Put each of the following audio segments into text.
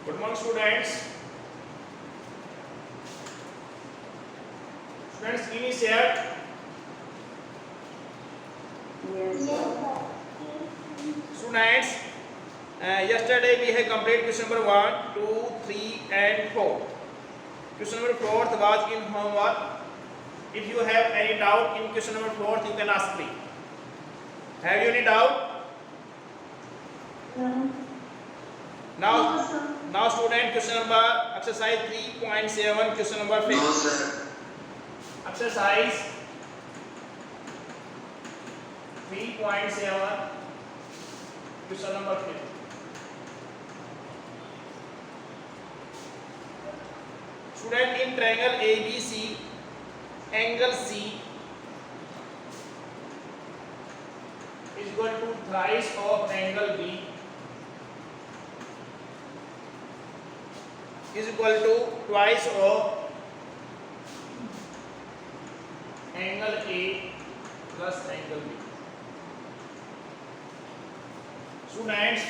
Good morning, students. Students, give me share. Students, yesterday we have completed question number 1, 2, 3, and 4. Question number 4 was in homework. If you have any doubt in question number 4, you can ask me. Have you any doubt? No. Now student, question number exercise 3.7, question number 5. No, sir. Exercise 3.7, question number 5. Student, in triangle ABC, angle C is equal to thrice of angle B is equal to twice of angle A plus angle B. Students,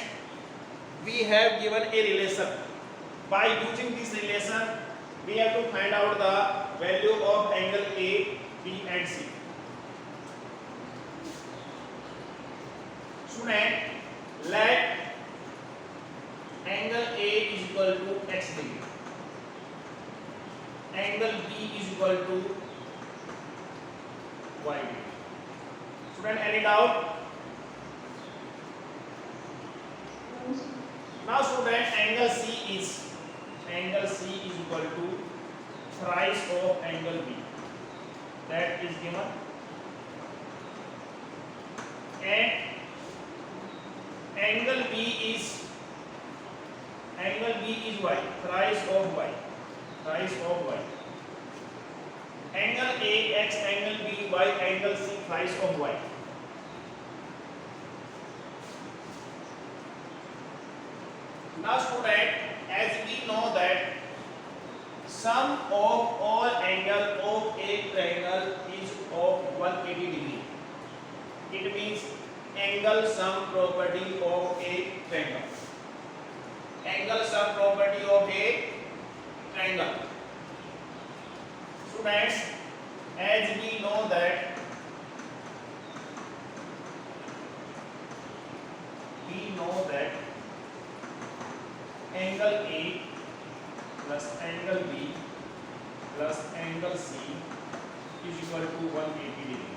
we have given a relation. By using this relation, we have to find out the value of angle A, B and C. Student, let angle A is equal to x degree. Angle B is equal to y degree. Student, any doubt? Now student, angle C is equal to thrice of angle B. That is given. And angle B is y, thrice of y. Angle A, x, angle B, y, angle C, thrice of y. Now student, as we know that sum of all angle of a triangle is of 180 degree. It means angle sum property of a triangle. Angle sum property of a triangle. Students, as we know that angle A plus angle B plus angle C is equal to 180 degree.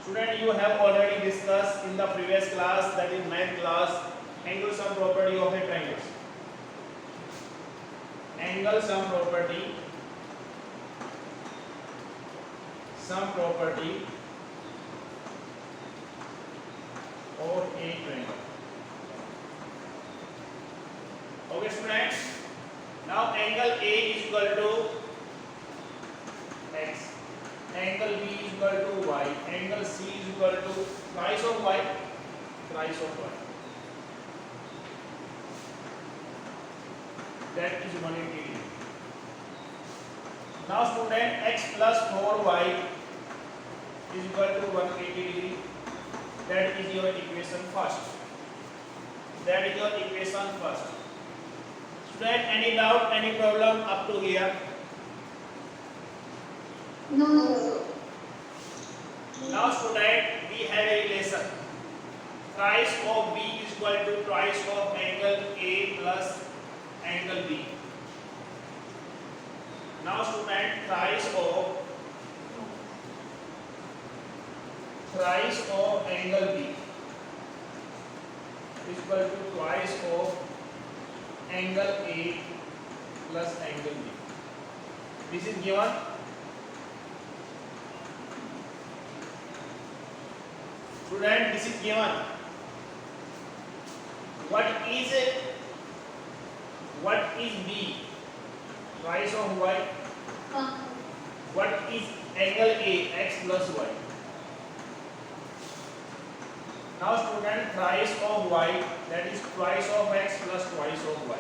Student, you have already discussed in the previous class, that is math class, angle sum property of a triangle. Angle sum property of a triangle. Okay students, now angle A is equal to x, angle B is equal to y, angle C is equal to thrice of y. That is 180 degree. Now student, x plus 4y is equal to 180 degree. That is your equation first. Student, any doubt, any problem up to here? No. Now student, we have a relation. Thrice of B is equal to twice of angle A plus angle B. Now student, thrice of angle B is equal to twice of angle A plus angle B. This is given. Student, this is given. What is B? Twice of y. What is angle A? X plus y. Now student, thrice of y, that is twice of x plus twice of y.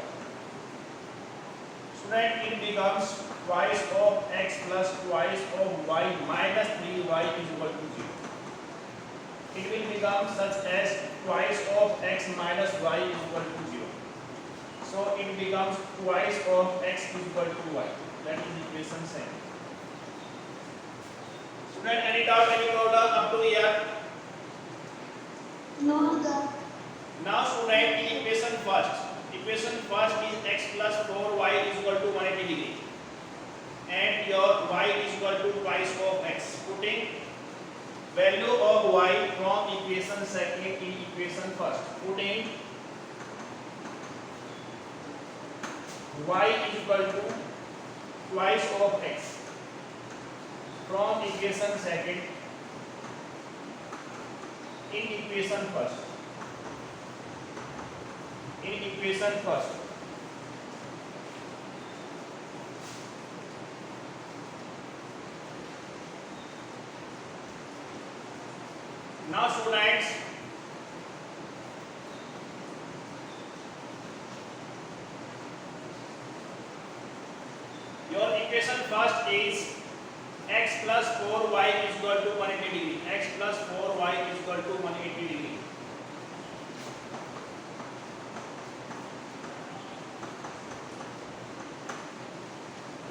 Student, it becomes twice of x plus twice of y minus 3y is equal to 0. It will become such as twice of x minus y is equal to 0. So it it becomes twice of x is equal to y. That is equation 7. Student, any doubt, any problem up to here? No, sir. Now student, in equation first is x plus 4y is equal to 180 degree and your y is equal to twice of x. Putting value of y from equation second in equation first. Putting y is equal to twice of x from equation second in equation first. Now students, your equation first is x plus 4y is equal to 180 degree. X plus 4y is equal to 180 degree.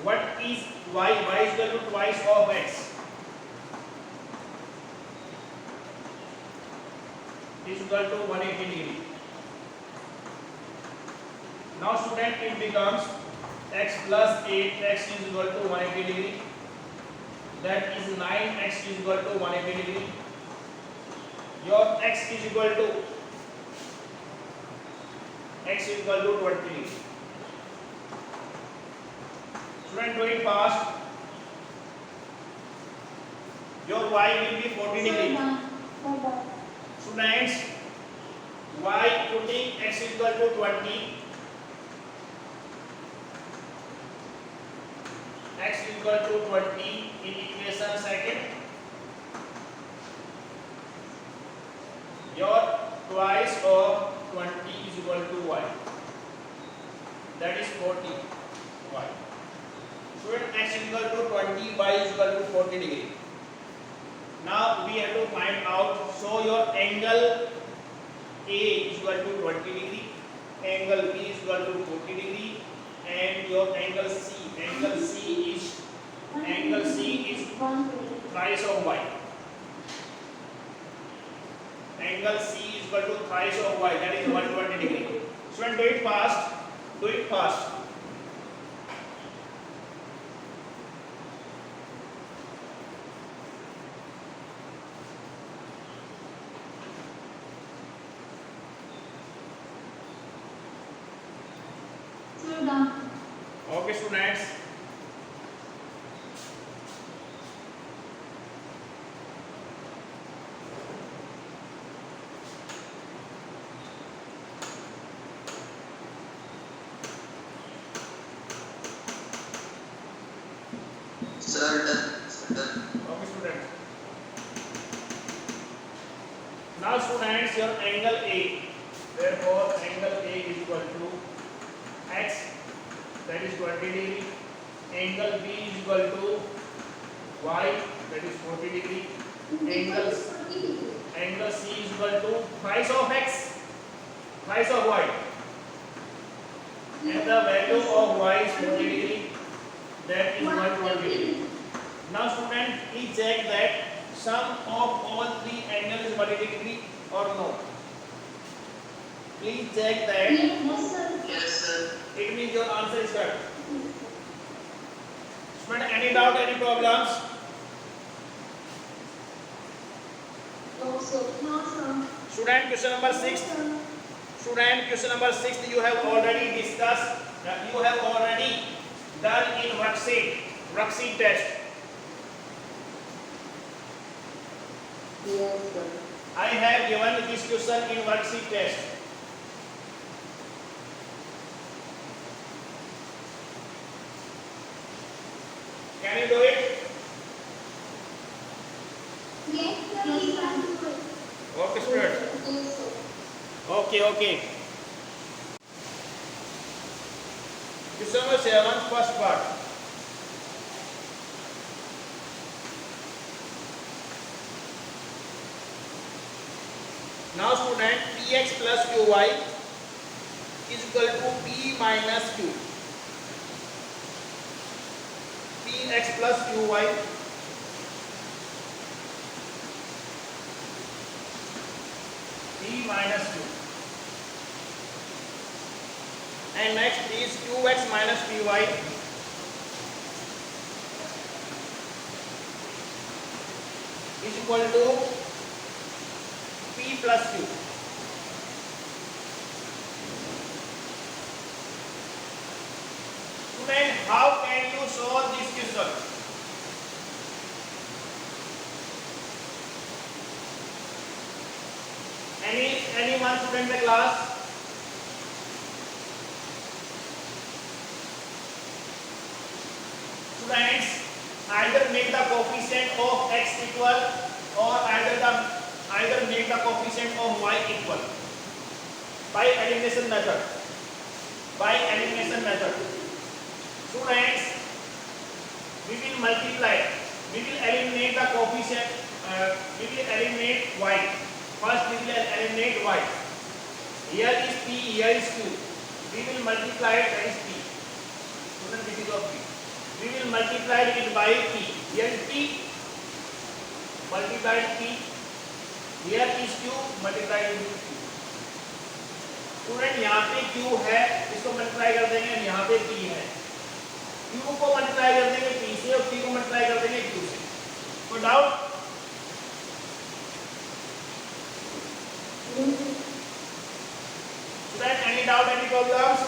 What is y? Y is equal to twice of x. Is equal to 180 degree. Now student, it becomes x plus 8x is equal to 180 degree. That is 9x is equal to 180 degree. Your x is equal to 20 degree. Student, do it fast. Your y will be 40 degree. Students, y putting x is equal to 20. X is equal to 20 in equation second. Your twice of 20 is equal to y. That is 40 y. Student, x is equal to 20, y is equal to 40 degree. Now we have to find out. So your angle A is equal to 20 degree, angle B is equal to 40 degree, and your angle C is thrice of y. Angle C is equal to thrice of y. That is 120 degree. Student, do it fast. Okay, students. Sir, done. Okay, students. Now students, your angle A. Therefore, angle A is equal to x, that is 20 degree. Angle B is equal to y, that is 40 degree. Angle C is equal to thrice of x, thrice of y. And the value of y is 40 degree. That is 120 degree. Now student, please check that sum of all three angles is 180 degree or no. Please check that. Yes, sir. It means your answer is correct. Student, any doubt, any problems? No, sir. Student, question number 6. Student, question number 6 you have already discussed. You have already done in worksheet test. Yes, sir. I have given this question in worksheet test. Can you do it? Yes, sir. We can do it. Okay, student. Yes, sir. Okay. Question number 7, first part. Now student, px plus qy is equal to p minus q, px plus qy p minus q, and next is qx minus py is equal to p plus q. Student, how can you solve this question? Any one student in the class? Students, either make the coefficient of x equal or either make the coefficient of y equal by elimination method. By elimination method, students, we will multiply. We will eliminate the coefficient. We will eliminate y. First, we will eliminate y. Here is p. Here is q. We will multiply it. That is p. Student, this is of p. We will multiply it by p. Here is p. Multiplied p. Here is q. Multiplied into q. Student यहाँ पे q है, इसको multiply कर देंगे, यहाँ पे p है, q को मल्टीप्लाई कर देंगे p से और p को मल्टीप्लाई कर देंगे q से. कोई doubt? Student, any doubt, any problems?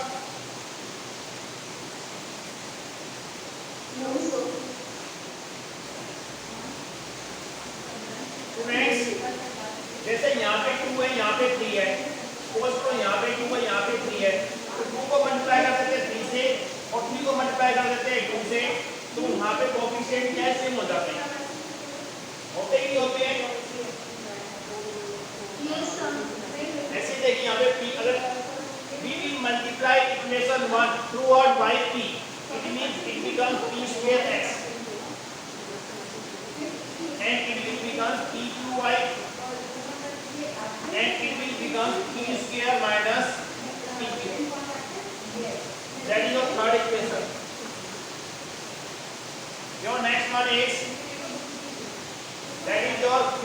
No, sir. Students, जैसे यहाँ पे 2 है, यहाँ पे 3 है, सपोज करो यहाँ पे 2 है, यहाँ पे 3 है, तो 2 को मल्टीप्लाई कर देते हैं 3 से और 3 को मल्टीप्लाई कर देते हैं 2 से, तो वहाँ पे कोएफिशिएंट क्या सेम हो जाते हैं? होते ही नहीं होते हैं? Yes, sir. ऐसे देखिए यहाँ पे p, अगर we will multiply equation 1 throughout by p, it means it becomes p square x and it will become pqy and it will become p square minus pq. That is your third equation. Your next one is, that is your q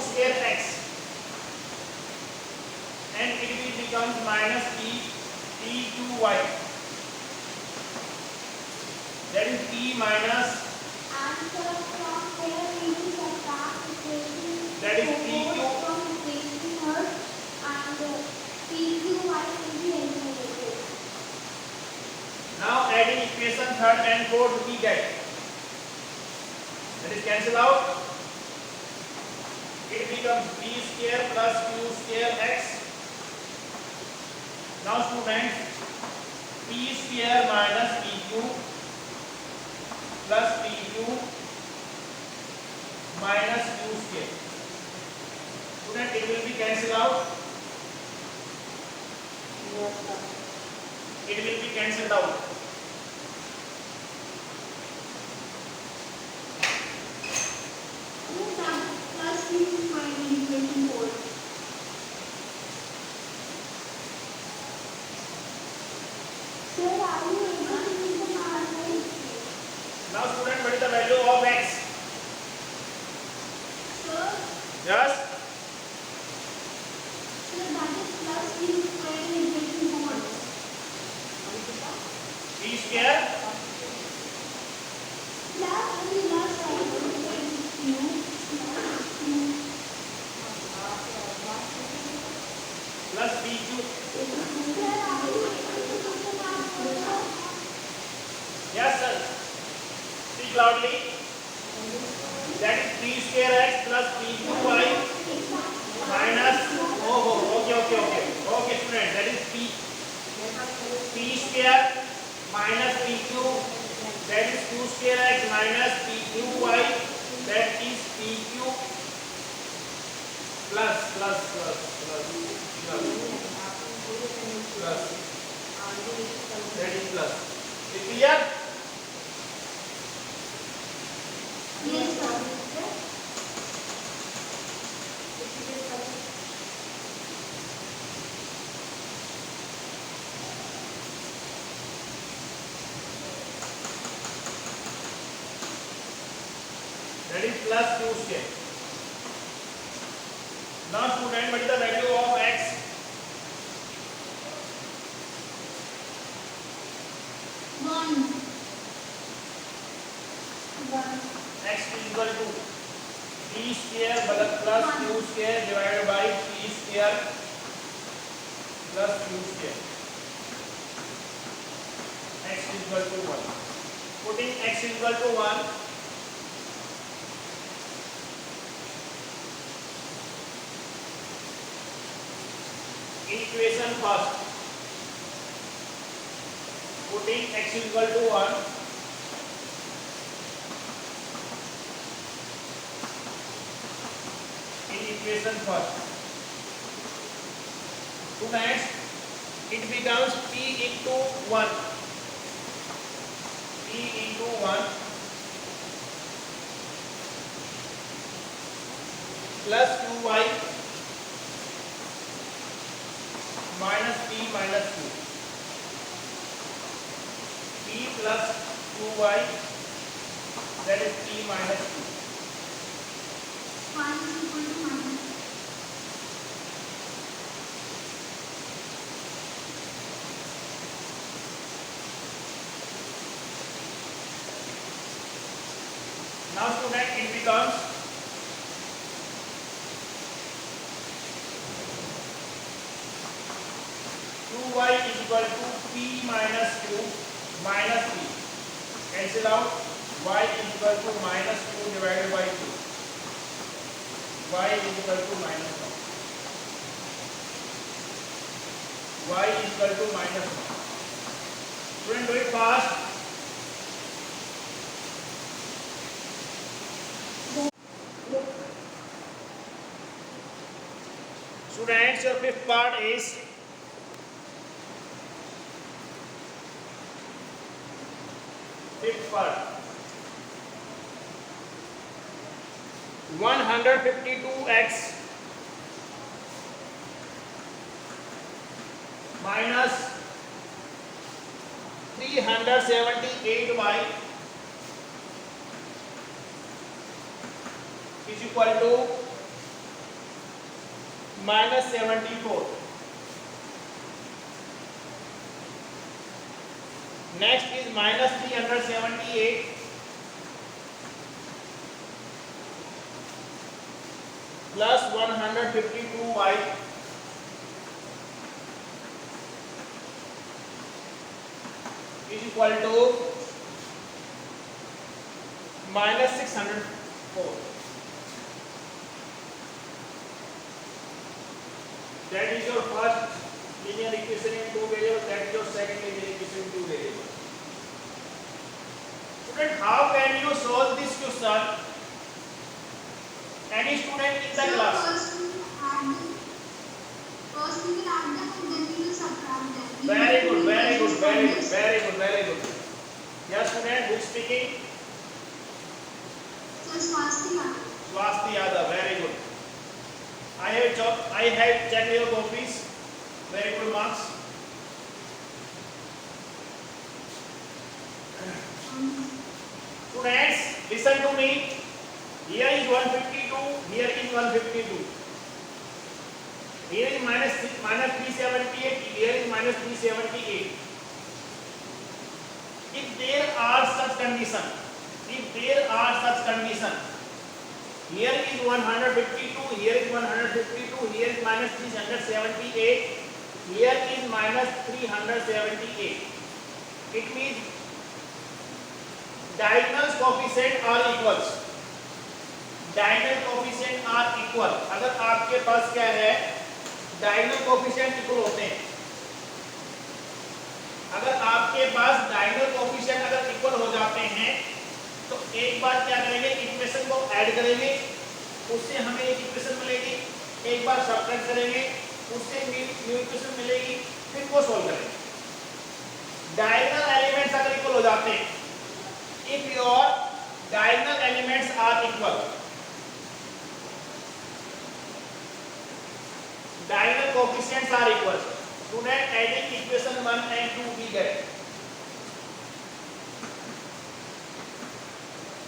square x and it will become minus pqy. That is p minus, And from there we will subtract equation that is pq. from equation third and pqy will be eliminated. Now adding equation third and fourth we get, that is cancel out, it becomes p square plus q square x. Now students, p square minus pq plus pq minus q square. Student, it will be cancelled out. It will be cancelled out. Plus we will find equation 4. Sir, are you able to use the math? Now student, what is the value of x? Sir, Yes? that is plus we will find equation 4. P square Plus on the left side plus pq. Sir, are you able to use the math? Yes sir. Speak loudly. That is p square x plus pqy minus, okay student, that is p square minus pq, that is q square x minus pqy, that is pq plus that is plus. Is clear? Yes, sir. that is plus q square. Now student, what is the value of x? One. X is equal to p square plus q square divided by p square plus q square. X is equal to 1. Putting x is equal to 1, in equation first, putting x is equal to 1, in equation first. To next, it becomes p into 1. P into 1 plus qy minus p minus q. P plus qy, that is p minus q. 1 is equal to minus. Now student, it becomes qy is equal to p minus q minus p. Cancel out. Y is equal to minus q divided by q. Y is equal to minus 1. Y is equal to minus 1. Student, do it fast. Students, your fifth part is fifth part. 152x minus 378y is equal to minus 74. Next is minus 378 plus 152y is equal to minus 604. That is your first linear equation in two variables. That is your second linear equation in two variables. Student, how can you solve this question? Any student in the class? First we will add them and then we will subtract them. Very good, very good, very good, very good, very good. Yes, student, who is speaking? So Swasti Yadav. Swasti Yadav, very good. I have checked your copies. Very good marks. Students, listen to me. Here is 152. Here is 152. Here is minus 378. Here is minus 378. If there are such condition, here is 152, here is 152, here is minus 378, here is minus 378. It means diagonal coefficient are equals. Diagonal coefficient are equal. अगर आपके पास क्या है, diagonal coefficient equal होते हैं. अगर आपके पास diagonal coefficient अगर equal हो जाते हैं तो एक बार क्या करेंगे, इक्वेशन को ऐड करेंगे, उससे हमें एक इक्वेशन मिलेगी. एक बार सब्ट्रैक्ट करेंगे, उससे न्यू इक्वेशन मिलेगी, फिर वो सॉल्व करेंगे. डायगोनल एलिमेंट्स अगर इक्वल हो जाते हैं, if your diagonal elements are equal, diagonal coefficients are equal, student adding equation 1 and 2 we get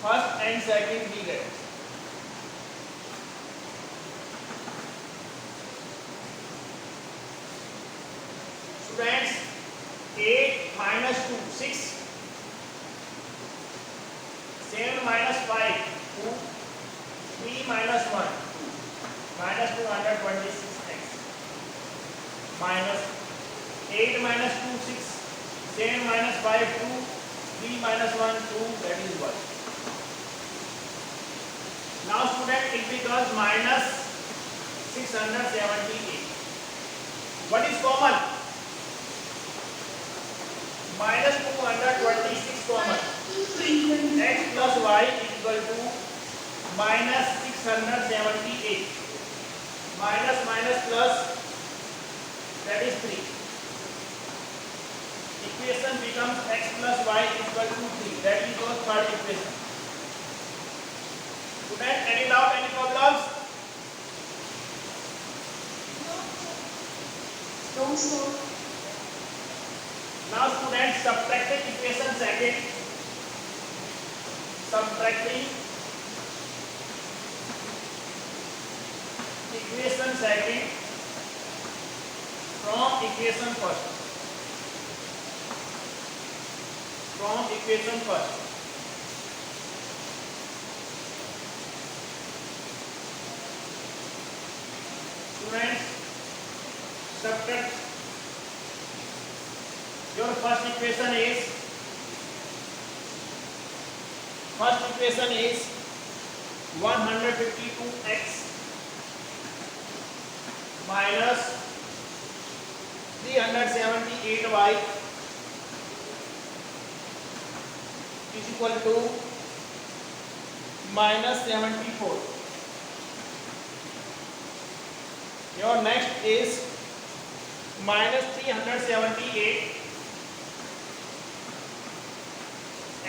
first and second we get 8 minus 2 6, 7 minus 5 2, 3 minus 1 minus 226x, minus 8 minus 2 6, 7 minus 5 2, 3 minus 1 2, that is 1. Now student, it becomes minus 678. What is common? Minus 226 common. X plus y equal to minus 678. Minus minus plus, that is 3. Equation becomes x plus y equal to 3. That is your third equation. Student, any doubt, any problems? No, sir. Now students, subtracting equation second. Subtracting equation second from equation first. From equation first. Students, subtract. Your first equation is 152x minus 378y is equal to minus 74. Your next is minus 378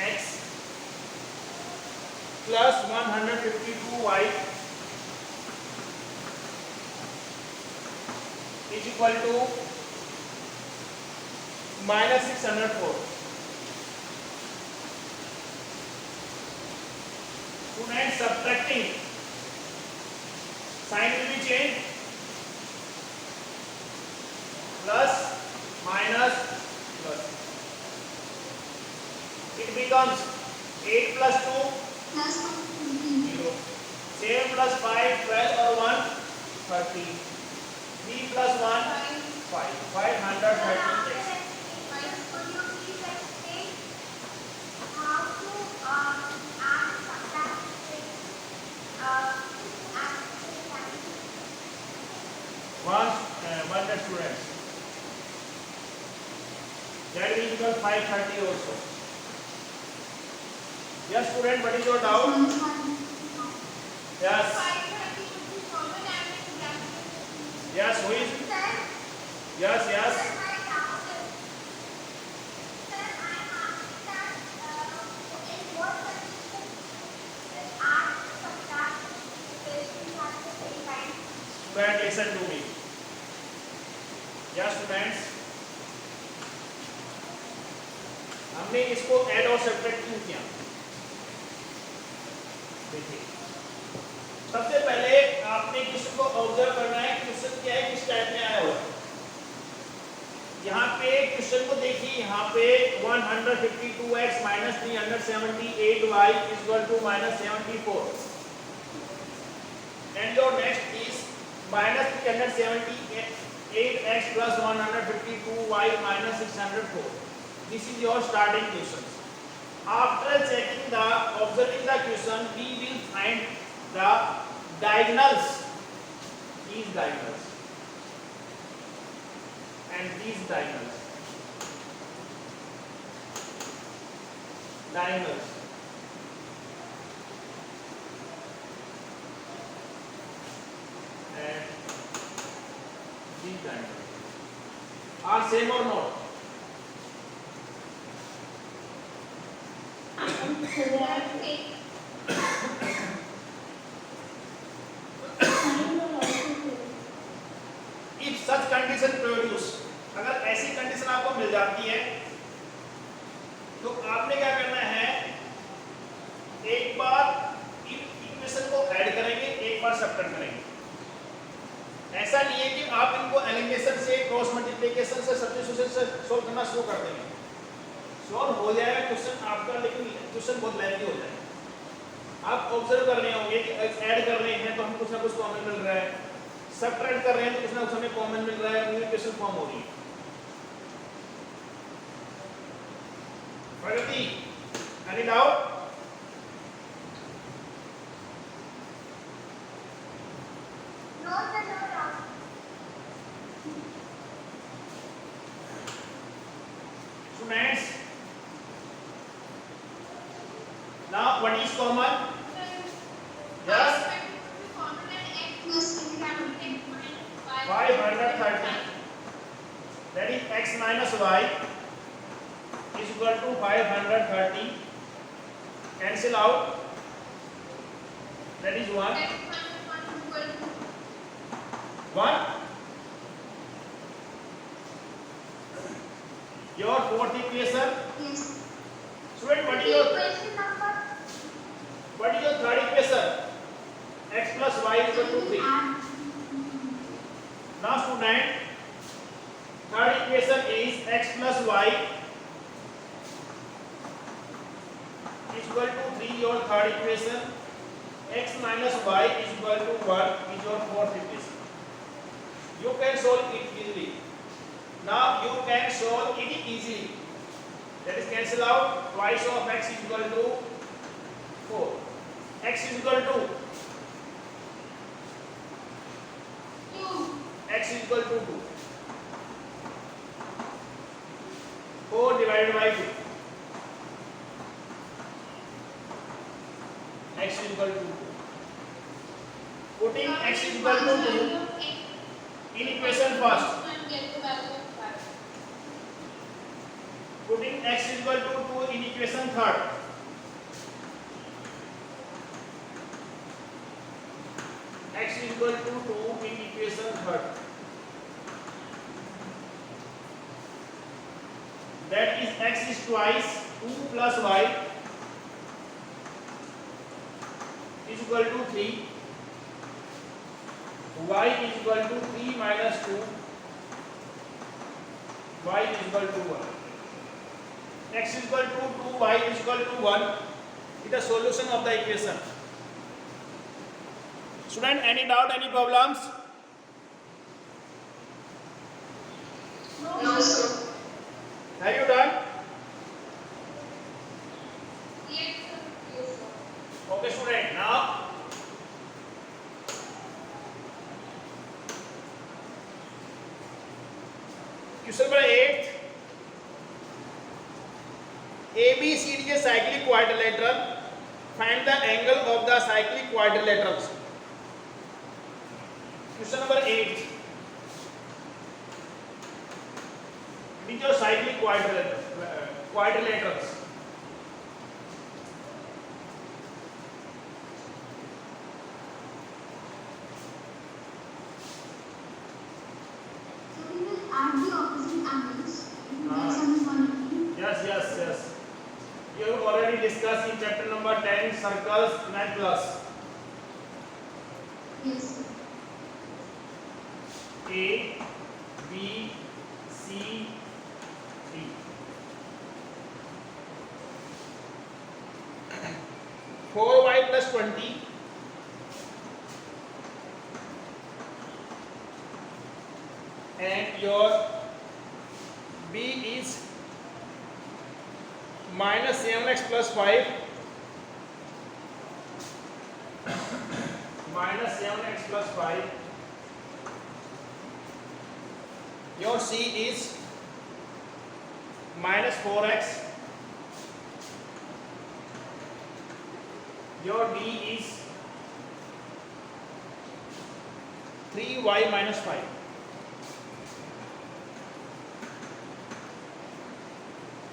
x plus 152y is equal to minus 604. Students, subtracting, sign will be changed. Plus, minus, plus. It becomes 8 plus 2, Plus 0. 7 plus 5, 12 or 1, 30. 3 plus 1, 5. 538. Could you please explain how to add subtract One students. That will become 530 also. Yes, student, what is your doubt? Yes. Yes, who is? Yes, yes. Student, listen to me. Yes, students. हमने इसको add और subtract क्यों किया? देखिए, सबसे पहले आपने question को ऑब्जर्व करना है। क्वेश्चन क्या है, किस टाइप में आया हुआ है। यहाँ पे क्वेश्चन को देखिए, यहाँ पे 152x minus 378y is equal to minus 74, and your next is minus 378x plus 152y minus 604. This is your starting question. After checking the observing the question, we will find the diagonals, these diagonals and these diagonals. Diagonals. And these diagonals are same or not? If such condition produce, अगर ऐसी condition आपको मिल जाती है तो आपने क्या करना है, एक बार इक्वेशन को ऐड करेंगे, एक बार सब्ट्रैक्ट करेंगे। ऐसा नहीं है कि आप इनको एलिमिनेशन से, क्रॉस मल्टीप्लिकेशन से, सब्स्टिट्यूशन से सॉल्व करना शुरू कर देंगे। सॉल्व हो जाएगा क्वेश्चन आपका, लेकिन क्वेश्चन बहुत लेंथी हो जाएगा। आप ऑब्जर्व कर रहे होंगे कि ऐड कर रहे हैं तो हम कुछ ना कुछ कॉमन मिल रहा है, सबट्रैक्ट कर रहे हैं तो कुछ ना कुछ हमें कॉमन मिल रहा है, न्यू इक्वेशन फॉर्म हो रही है। Pragati, any doubt? No, sir, no, no. Students, now what is common? Yes, 530. That is x minus y is equal to 530. Cancel out. That is 1. 1. Your fourth equation. Yes. Student, what is your Equation number. third equation? X plus y is equal to 3. Now student, third equation is x plus y is equal to 3, your third equation. X minus y is equal to 1 is your fourth equation. You can solve it easily. Now you can solve it easily. That is cancel out. Twice of x is equal to 4. X is equal to x is equal to 2. 4 divided by 2. X is equal to 2. Putting x is equal to 2 in equation first. Putting x is equal to 2 in equation third. X is equal to 2 in equation third. That is x is twice 2 plus y is equal to 3. Y is equal to 3 minus 2. Y is equal to 1. X is equal to 2, y is equal to 1 is the solution of the equation. Student, any doubt, any problems? No, sir. Have you done? Okay, student. Now, question number 8. ABCD is a cyclic quadrilateral. Find the angle of the cyclic quadrilaterals. Question number 8. These are cyclic quadrilaterals. So we will add the opposite angles. Ah. Some quantity. Yes. You have already discussed in chapter number 10 circles in that class. Yes, sir. A, B, C, D. 4y plus 20 and your B is minus 7x plus 5 minus 7x plus 5. Your C is minus 4x. Your D is 3y minus 5.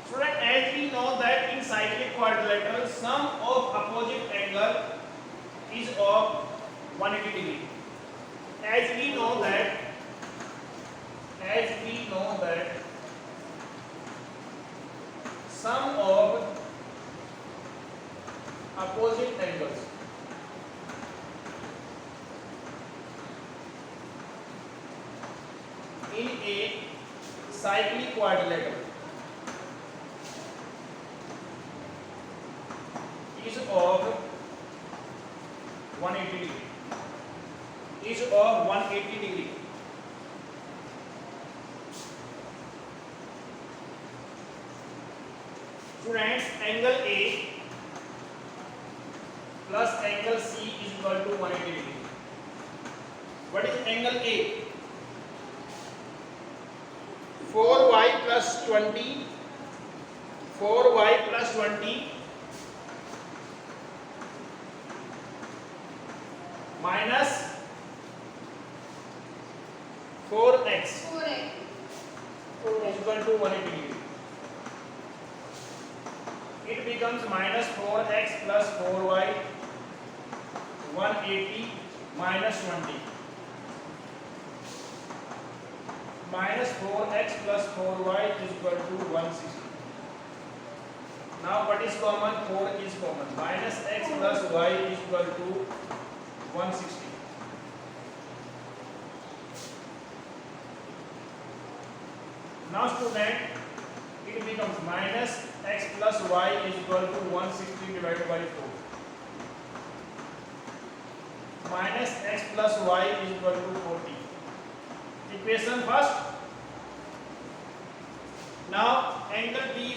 Student, as we know that in cyclic quadrilateral, sum of opposite angle is of 180 degree. As we know that sum of opposite angles cyclic quadrilateral is of 180 degree. Is of 180 degree. Students, angle A plus angle C is equal to 180 degree. What is angle A? 4y plus 20 4y plus 20 minus 4x is equal to 180 degree. It becomes minus 4x plus 4y 180 minus 20 minus 4x plus 4y is equal to 160. Now what is common? 4 is common. Minus x plus y is equal to 160. Now student, it becomes minus x plus y is equal to 160 divided by 4. Minus x plus y is equal to 40. Equation first. Now angle B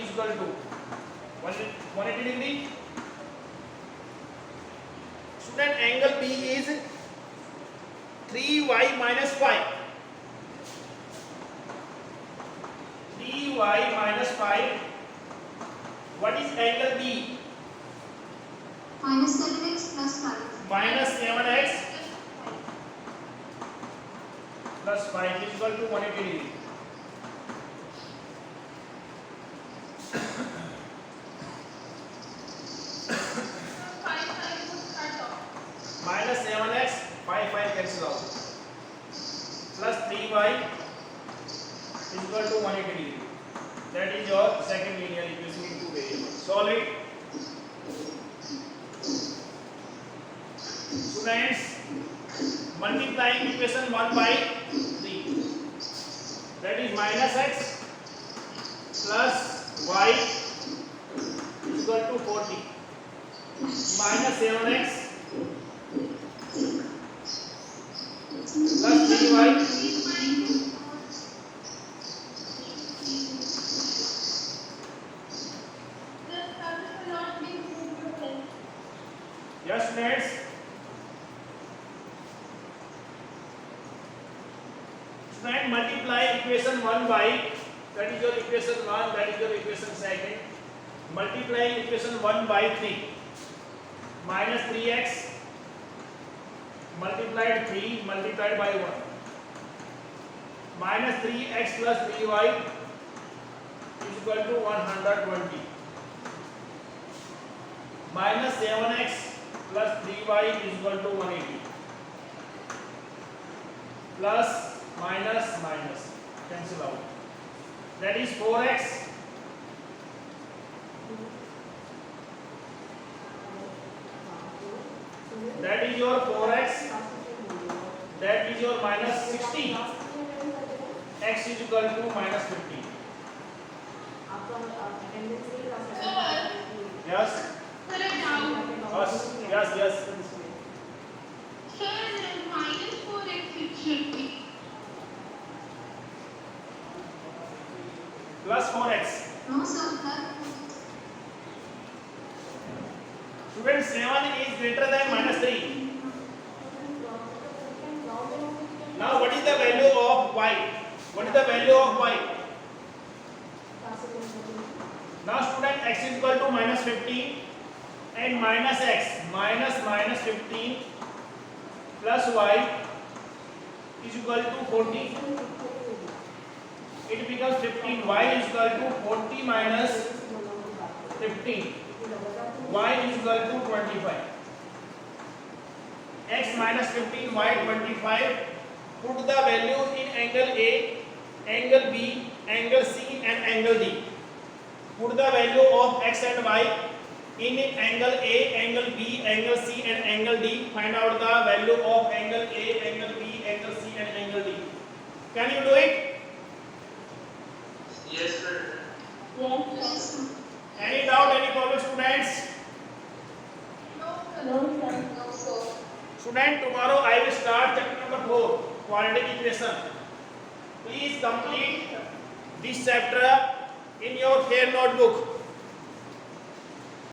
is equal to 180 degree. Student, angle B is 3y minus 5. 3y minus 5. What is angle B? minus 7x plus 5. Minus 7x plus 5 is equal to 180 degree. Minus 7x, 5 cancel out. Plus 3y is equal to 180 degree. That is your second linear equation in two variables. Solve it. Students, multiplying equation 1 by 3. That is minus x plus y is equal to 40. Minus 7x plus 3y yes students. Student, multiply equation 1 by, that is your equation 1, that is your equation 2. Multiplying equation 1 by 3. Minus 3x multiplied 3 multiplied by 1. Minus 3x plus 3y is equal to 120. Minus 7x plus 3y is equal to 180. Plus minus minus cancel out. That is 4x that is your 4x, that is your minus 60, x is equal to minus 50. Yes, yes. minus 4x it should be. Plus 4x. No, sir. Student, 7 is greater than minus 3. Now what is the value of y? What is the value of y? Now student, x is equal to minus 15 and minus x minus 15 plus y is equal to 40. It becomes 15. Y is equal to 40 minus 15. Y is equal to 25. X minus 15, y 25. Put the values in angle A, angle B, angle C and angle D. Put the value of x and y in angle A, angle B, angle C and angle D. Find out the value of angle A, angle B, angle C and angle D. Can you do it? Yes, sir. Yes, sir. Any doubt, any problem, students? No, sir. No, sir. Student, tomorrow I will start chapter number 4, quadratic equation. Please complete this chapter in your fair notebook.